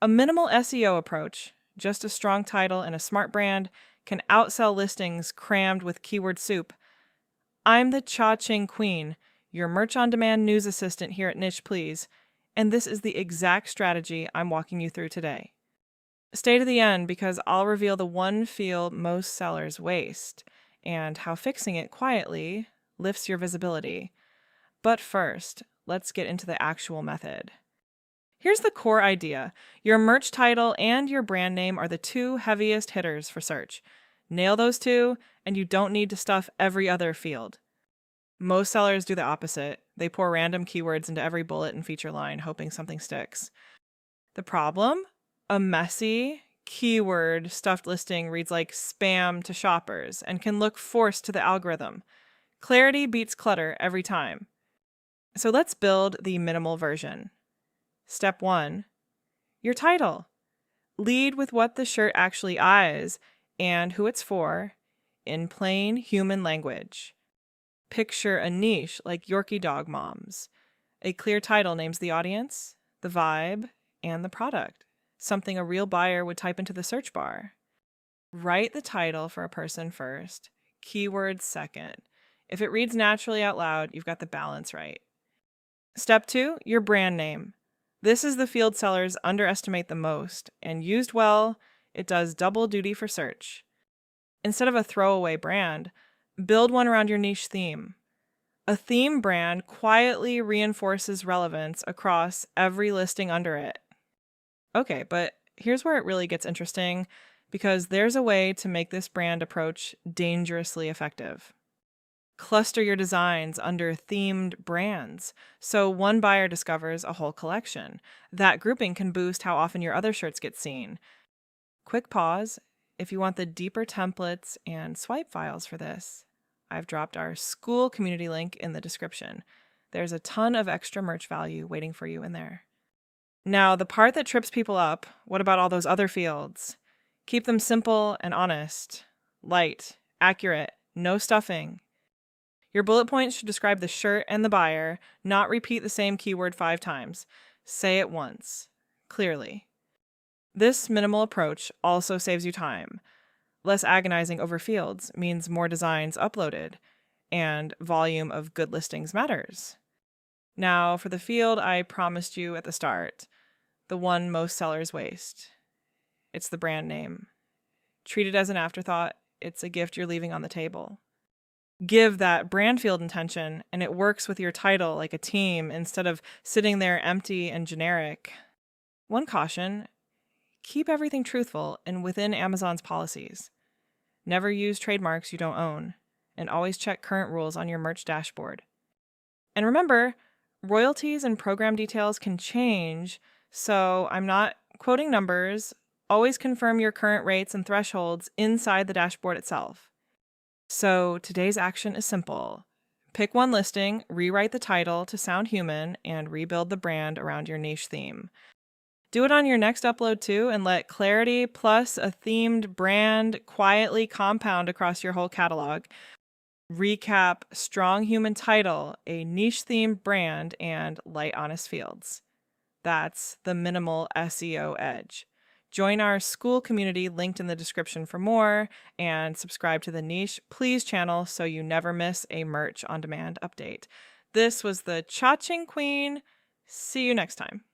A minimal SEO approach, just a strong title and a smart brand, can outsell listings crammed with keyword soup. I'm the Cha-Ching Queen, your merch-on-demand news assistant here at Niche Please, and this is the exact strategy I'm walking you through today. Stay to the end because I'll reveal the one field most sellers waste and how fixing it quietly lifts your visibility. But first, let's get into the actual method. Here's the core idea. Your merch title and your brand name are the two heaviest hitters for search. Nail those two, and you don't need to stuff every other field. Most sellers do the opposite. They pour random keywords into every bullet and feature line, hoping something sticks. The problem? A messy, keyword stuffed listing reads like spam to shoppers and can look forced to the algorithm. Clarity beats clutter every time. So let's build the minimal version. Step 1. Your title. Lead with what the shirt actually is and who it's for in plain human language. Picture a niche like Yorkie Dog Moms. A clear title names the audience, the vibe, and the product, something a real buyer would type into the search bar. Write the title for a person first, keywords second. If it reads naturally out loud, you've got the balance right. Step 2, your brand name. This is the field sellers underestimate the most, and used well, it does double duty for search. Instead of a throwaway brand, build one around your niche theme. A theme brand quietly reinforces relevance across every listing under it. Okay, but here's where it really gets interesting, because there's a way to make this brand approach dangerously effective. Cluster your designs under themed brands, so one buyer discovers a whole collection. That grouping can boost how often your other shirts get seen. Quick pause. If you want the deeper templates and swipe files for this, I've dropped our Skool community link in the description. There's a ton of extra merch value waiting for you in there. Now, the part that trips people up, what about all those other fields? Keep them simple and honest, light, accurate, no stuffing. Your bullet points should describe the shirt and the buyer, not repeat the same keyword 5 times. Say it once, clearly. This minimal approach also saves you time. Less agonizing over fields means more designs uploaded, and volume of good listings matters. Now, for the field I promised you at the start, the one most sellers waste. It's the brand name. Treat it as an afterthought. It's a gift you're leaving on the table. Give that brand field intention, and it works with your title like a team instead of sitting there empty and generic. One caution, keep everything truthful and within Amazon's policies. Never use trademarks you don't own, and always check current rules on your merch dashboard. And remember, royalties and program details can change, so I'm not quoting numbers. Always confirm your current rates and thresholds inside the dashboard itself. So today's action is simple. Pick one listing, rewrite the title to sound human, and rebuild the brand around your niche theme. Do it on your next upload too, and let clarity plus a themed brand quietly compound across your whole catalog. Recap: strong human title, a niche themed brand, and light honest fields. That's the minimal SEO edge. Join our Skool community linked in the description for more, and subscribe to the Niche Please channel so you never miss a merch on demand update. This was the Cha-Ching Queen. See you next time.